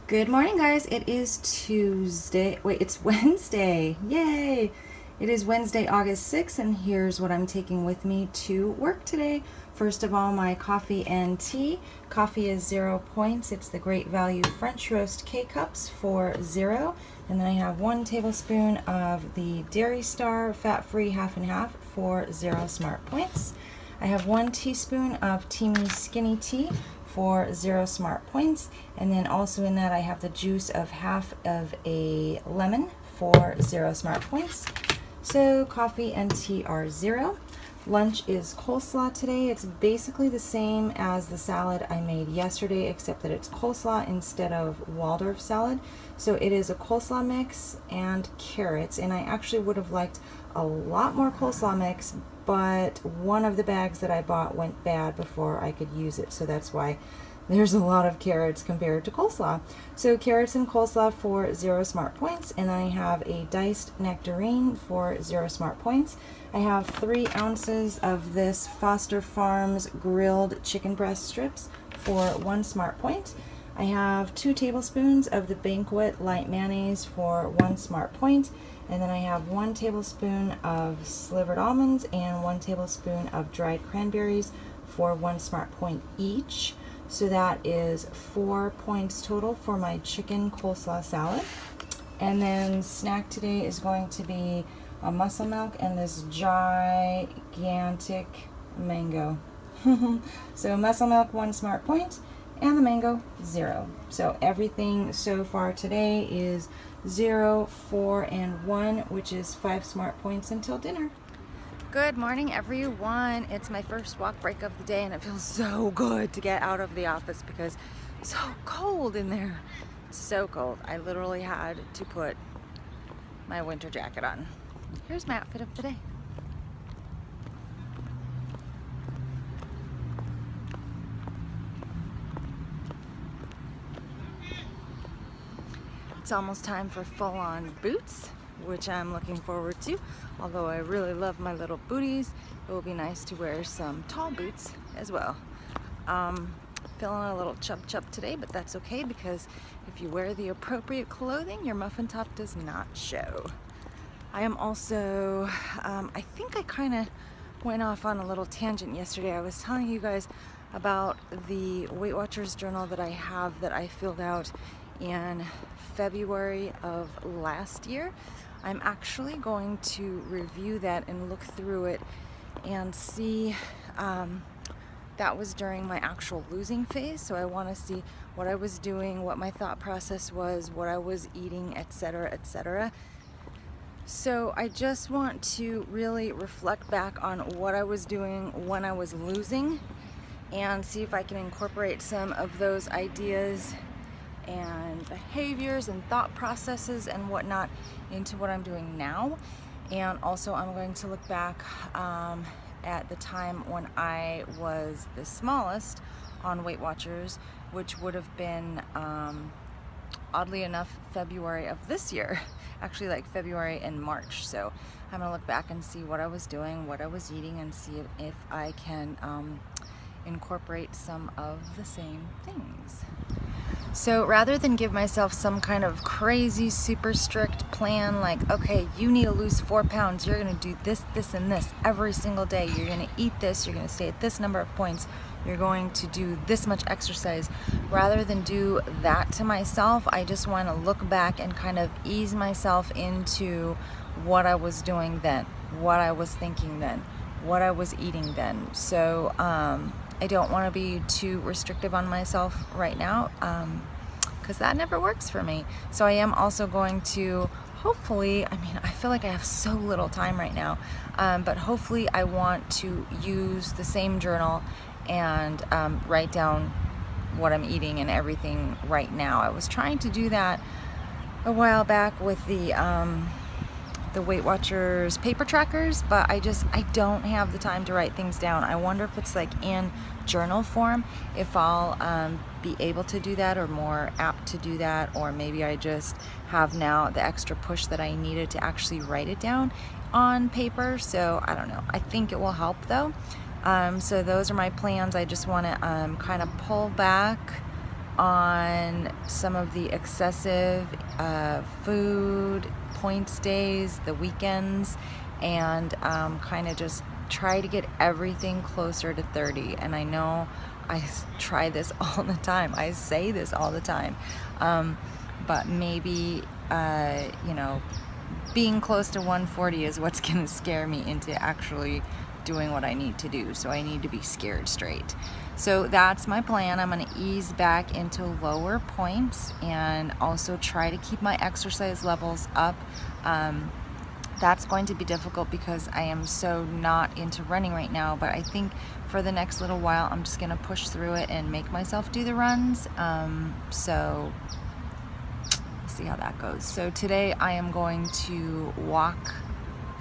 Good morning, guys. It is Tuesday. Wait, it's Wednesday. Yay! It is Wednesday, August 6th, and here's what I'm taking with me to work today. First of all, my coffee and tea. Coffee is 0 points. It's the Great Value French Roast K-Cups for 0. And then I have 1 tablespoon of the Dairy Star fat-free half and half for 0 smart points. I have 1 teaspoon of Teamy Skinny Tea for 0 smart points, and then also in that I have the juice of half of a lemon for 0 smart points. So coffee and tea are 0. Lunch is coleslaw today. It's basically the same as the salad I made yesterday, except that it's coleslaw instead of Waldorf salad. So it is a coleslaw mix and carrots, and I actually would have liked a lot more coleslaw mix, but one of the bags that I bought went bad before I could use it, so that's why there's a lot of carrots compared to coleslaw. So carrots and coleslaw for 0 smart points, and then I have a diced nectarine for 0 smart points. I have 3 ounces of this Foster Farms grilled chicken breast strips for 1 smart point. I have 2 tablespoons of the Banquet light mayonnaise for 1 smart point, and then I have 1 tablespoon of slivered almonds and 1 tablespoon of dried cranberries for 1 smart point each. So that is 4 points total for my chicken coleslaw salad. And then snack today is going to be a muscle milk and this gigantic mango. So muscle milk 1 smart point and the mango 0. So everything so far today is 0, 4, and 1, which is 5 smart points until dinner. Good morning, everyone. It's my first walk break of the day, and it feels so good to get out of the office because it's so cold in there. It's so cold. I literally had to put my winter jacket on. Here's my outfit of the day. It's almost time for full-on boots, which I'm looking forward to. Although I really love my little booties, it will be nice to wear some tall boots as well. Feeling a little chub today, but that's okay because if you wear the appropriate clothing, your muffin top does not show. I am also, I think I kind of went off on a little tangent yesterday. I was telling you guys about the Weight Watchers journal that I have that I filled out in February of last year. I'm actually going to review that and look through it and see, that was during my actual losing phase, so I want to see what I was doing, what my thought process was, what I was eating, etc., etc. So I just want to really reflect back on what I was doing when I was losing and see if I can incorporate some of those ideas and behaviors and thought processes and whatnot into what I'm doing now. And also I'm going to look back at the time when I was the smallest on Weight Watchers, which would have been oddly enough February of this year, actually like February and March. So I'm gonna look back and see what I was doing, what I was eating, and see if I can incorporate some of the same things. So rather than give myself some kind of crazy, super strict plan, like, okay, you need to lose 4 pounds, you're gonna do this, this, and this every single day, you're gonna eat this, you're gonna stay at this number of points, you're going to do this much exercise. Rather than do that to myself, I just wanna look back and kind of ease myself into what I was doing then, what I was thinking then, what I was eating then. So, I don't want to be too restrictive on myself right now because that never works for me. So I am also going to hopefully, I mean, I feel like I have so little time right now, but hopefully I want to use the same journal and write down what I'm eating and everything right now. I was trying to do that a while back with the Weight Watchers paper trackers, but I don't have the time to write things down. I wonder if it's like in journal form, if I'll be able to do that or more apt to do that, or maybe I just have now the extra push that I needed to actually write it down on paper. So I don't know. I think it will help though. So those are my plans. I just want to kind of pull back on some of the excessive food points days, the weekends, and kind of just try to get everything closer to 30. And I know I try this all the time, I say this all the time, but maybe you know, being close to 140 is what's gonna scare me into actually doing what I need to do. So I need to be scared straight. So that's my plan. I'm gonna ease back into lower points and also try to keep my exercise levels up. That's going to be difficult because I am so not into running right now, but I think for the next little while I'm just gonna push through it and make myself do the runs. So see how that goes. So today I am going to walk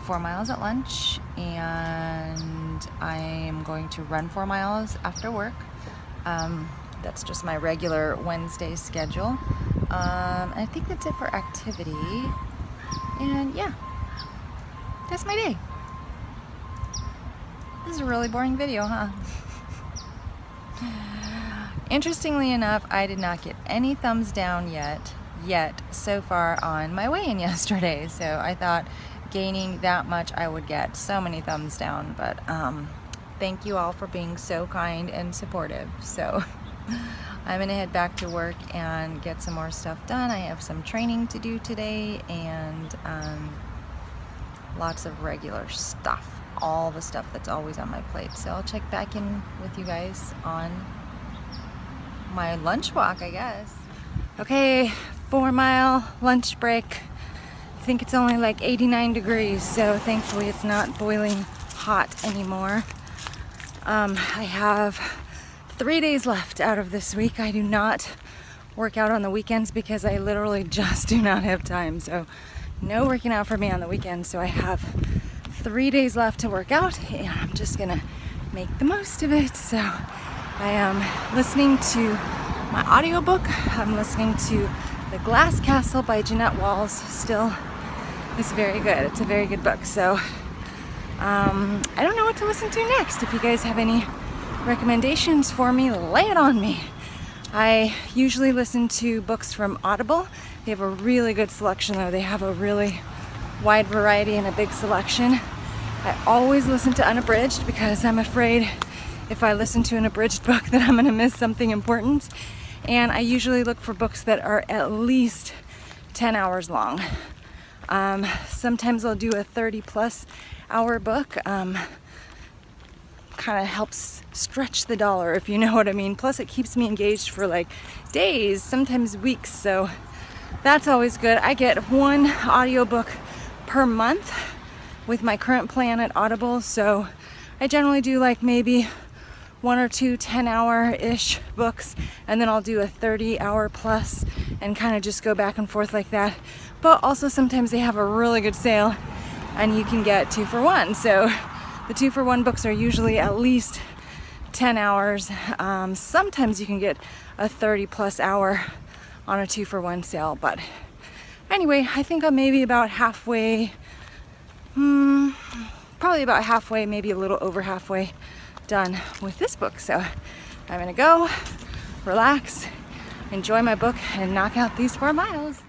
4 miles at lunch, and I am going to run 4 miles after work. That's just my regular Wednesday schedule. I think that's it for activity. And yeah, that's my day. This is a really boring video, huh? Interestingly enough, I did not get any thumbs down yet so far on my weigh-in yesterday. So I thought gaining that much I would get so many thumbs down, but thank you all for being so kind and supportive. So I'm gonna head back to work and get some more stuff done. I have some training to do today, and lots of regular stuff, all the stuff that's always on my plate. So I'll check back in with you guys on my lunch walk, I guess. Okay, 4 mile lunch break. I think it's only like 89 degrees, so thankfully it's not boiling hot anymore. I have 3 days left out of this week. I do not work out on the weekends because I literally just do not have time. So no working out for me on the weekends. So I have 3 days left to work out, and I'm just gonna make the most of it. So I am listening to my audiobook. I'm listening to The Glass Castle by Jeanette Walls. Still, it's very good. It's a very good book. So I don't know what to listen to next. If you guys have any recommendations for me, lay it on me. I usually listen to books from Audible. They have a really good selection though. They have a really wide variety and a big selection. I always listen to unabridged because I'm afraid if I listen to an abridged book that I'm gonna miss something important. And I usually look for books that are at least 10 hours long. Sometimes I'll do a 30+ hour book. Kind of helps stretch the dollar, if you know what I mean. Plus it keeps me engaged for like days, sometimes weeks. So that's always good. I get 1 audiobook per month with my current plan at Audible. So I generally do like maybe 1 or 2 10-hour-ish books, and then I'll do a 30-hour plus and kind of just go back and forth like that. But also sometimes they have a really good sale and you can get 2 for 1. So the 2 for 1 books are usually at least 10 hours. Sometimes you can get a 30+ hour on a 2 for 1 sale. But anyway, I think I'm maybe about halfway, probably about halfway, maybe a little over halfway done with this book. So I'm gonna go relax, enjoy my book, and knock out these 4 miles.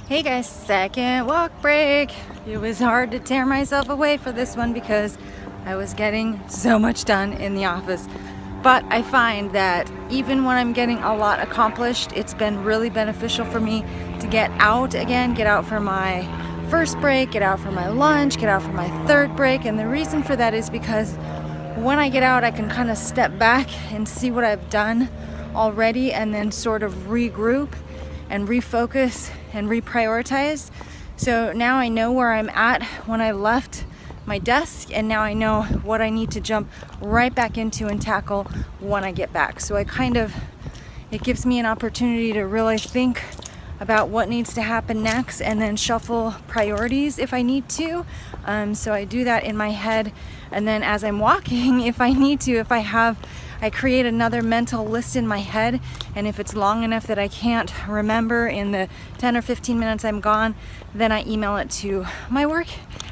Hey guys, second walk break. It was hard to tear myself away for this one because I was getting so much done in the office. But I find that even when I'm getting a lot accomplished, it's been really beneficial for me to get out again, get out for my first break, get out for my lunch, get out for my 3rd break. And the reason for that is because when I get out, I can kind of step back and see what I've done already and then sort of regroup and refocus and reprioritize. So now I know where I'm at when I left my desk, and now I know what I need to jump right back into and tackle when I get back. So it gives me an opportunity to really think about what needs to happen next and then shuffle priorities if I need to. So I do that in my head, and then as I'm walking, if I need to, I create another mental list in my head, and if it's long enough that I can't remember in the 10 or 15 minutes I'm gone, then I email it to my work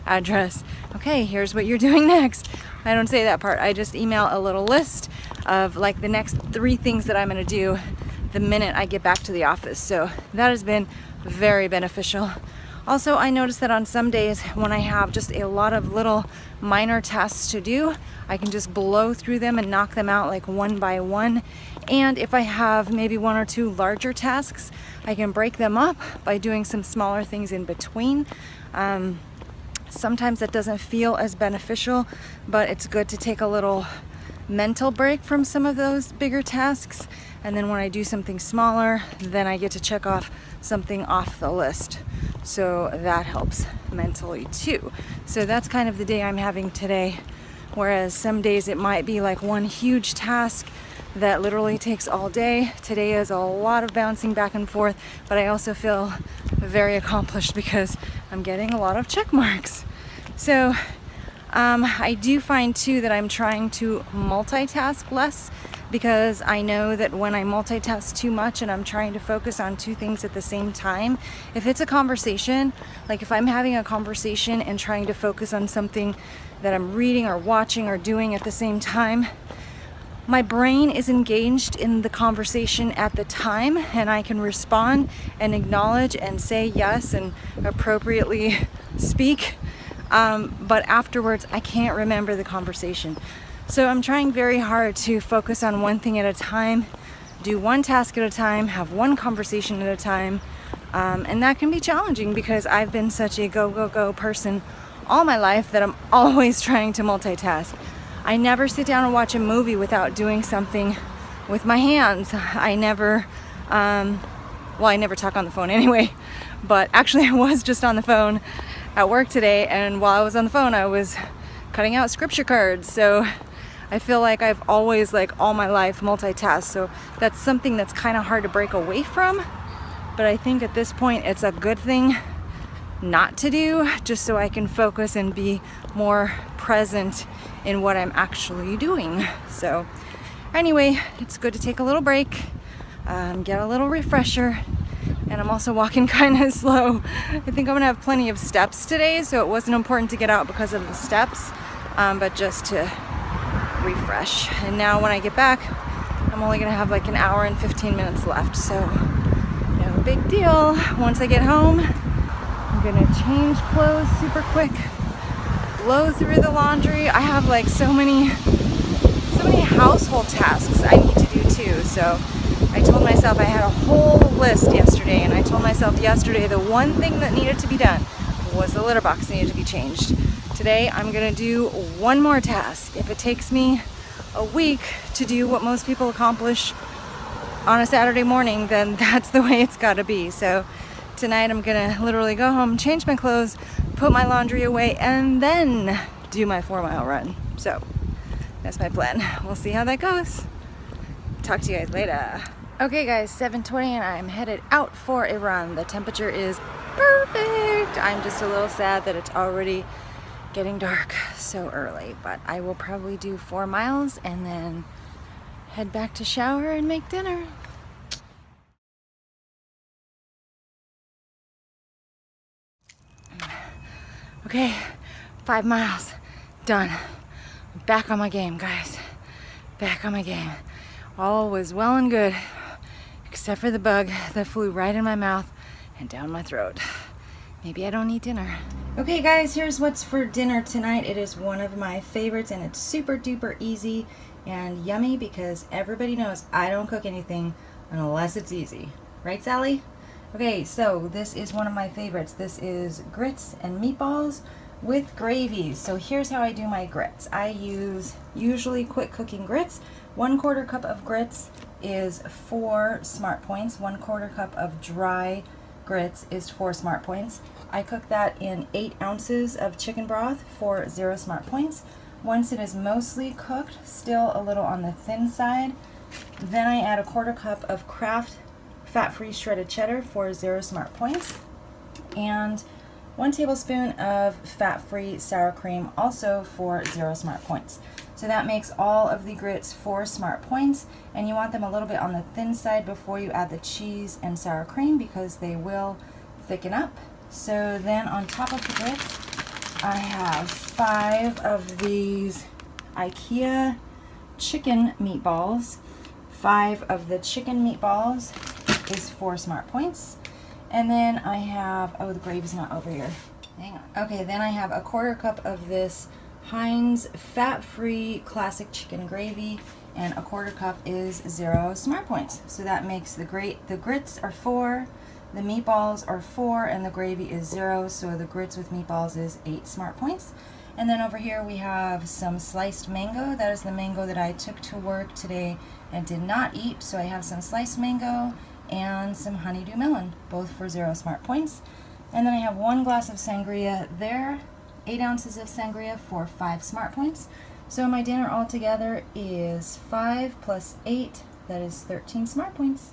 address. Okay, here's what you're doing next. I don't say that part. I just email a little list of like the next 3 things that I'm gonna do the minute I get back to the office. So that has been very beneficial. Also, I noticed that on some days when I have just a lot of little minor tasks to do, I can just blow through them and knock them out like one by one. And if I have maybe 1 or 2 larger tasks, I can break them up by doing some smaller things in between. Sometimes that doesn't feel as beneficial, but it's good to take a little mental break from some of those bigger tasks. And then when I do something smaller, then I get to check off something off the list. So that helps mentally too. So that's kind of the day I'm having today. Whereas some days it might be like one huge task that literally takes all day. Today is a lot of bouncing back and forth, but I also feel very accomplished because I'm getting a lot of check marks. So I do find too that I'm trying to multitask less, because I know that when I multitask too much and I'm trying to focus on 2 things at the same time, if it's a conversation, like if I'm having a conversation and trying to focus on something that I'm reading or watching or doing at the same time, my brain is engaged in the conversation at the time, and I can respond and acknowledge and say yes and appropriately speak. But afterwards, I can't remember the conversation. So I'm trying very hard to focus on one thing at a time, do one task at a time, have one conversation at a time. And that can be challenging because I've been such a go, go, go person all my life that I'm always trying to multitask. I never sit down and watch a movie without doing something with my hands. I never talk on the phone anyway, but actually I was just on the phone at work today, and while I was on the phone I was cutting out scripture cards. So I feel like I've always, like all my life, multitasked. So that's something that's kind of hard to break away from, but I think at this point it's a good thing not to do, just so I can focus and be more present in what I'm actually doing. So anyway, it's good to take a little break, get a little refresher. And I'm also walking kind of slow. I think I'm gonna have plenty of steps today, so it wasn't important to get out because of the steps, but just to refresh. And now when I get back, I'm only gonna have like an hour and 15 minutes left, so no big deal. Once I get home, I'm gonna change clothes super quick, blow through the laundry. I have like so many household tasks I need to do too. So I told myself I had a whole list yesterday, and I told myself yesterday the one thing that needed to be done was the litter box needed to be changed. Today I'm gonna do one more task. If it takes me a week to do what most people accomplish on a Saturday morning, then that's the way it's gotta be. So tonight I'm gonna literally go home, change my clothes, put my laundry away, and then do my 4-mile run. So that's my plan. We'll see how that goes. Talk to you guys later. Okay guys, 7:20 and I'm headed out for a run. The temperature is perfect. I'm just a little sad that it's already getting dark so early, but I will probably do 4 miles and then head back to shower and make dinner. Okay, 5 miles done. Back on my game, guys. Back on my game. All was well and good, except for the bug that flew right in my mouth and down my throat. Maybe I don't eat dinner. Okay guys, here's what's for dinner tonight. It is one of my favorites, and it's super duper easy and yummy because everybody knows I don't cook anything unless it's easy. Right, Sally? Okay, so this is one of my favorites. This is grits and meatballs with gravy. So here's how I do my grits. I use usually quick cooking grits. 1/4 cup of grits is 4 smart points. 1/4 cup of dry grits is 4 smart points. I cook that in 8 ounces of chicken broth for 0 smart points. Once it is mostly cooked, still a little on the thin side, then I add 1/4 cup of Kraft fat-free shredded cheddar for 0 smart points, and 1 tablespoon of fat-free sour cream, also for 0 smart points. So that makes all of the grits 4 smart points, and you want them a little bit on the thin side before you add the cheese and sour cream because they will thicken up. So then on top of the grits, I have 5 of these IKEA chicken meatballs. 5 of the chicken meatballs is 4 smart points. And then I have, oh, the gravy's not over here. Hang on. Okay, then I have a 1/4 cup of this Heinz fat-free classic chicken gravy, and a 1/4 cup is 0 smart points. So that makes the grits are 4, the meatballs are 4, and the gravy is 0. So the grits with meatballs is 8 smart points. And then over here we have some sliced mango. That is the mango that I took to work today and did not eat. So I have some sliced mango and some honeydew melon, both for 0 smart points. And then I have 1 glass of sangria there, 8 ounces of sangria for 5 smart points. So my dinner altogether is 5 plus 8, that is 13 smart points.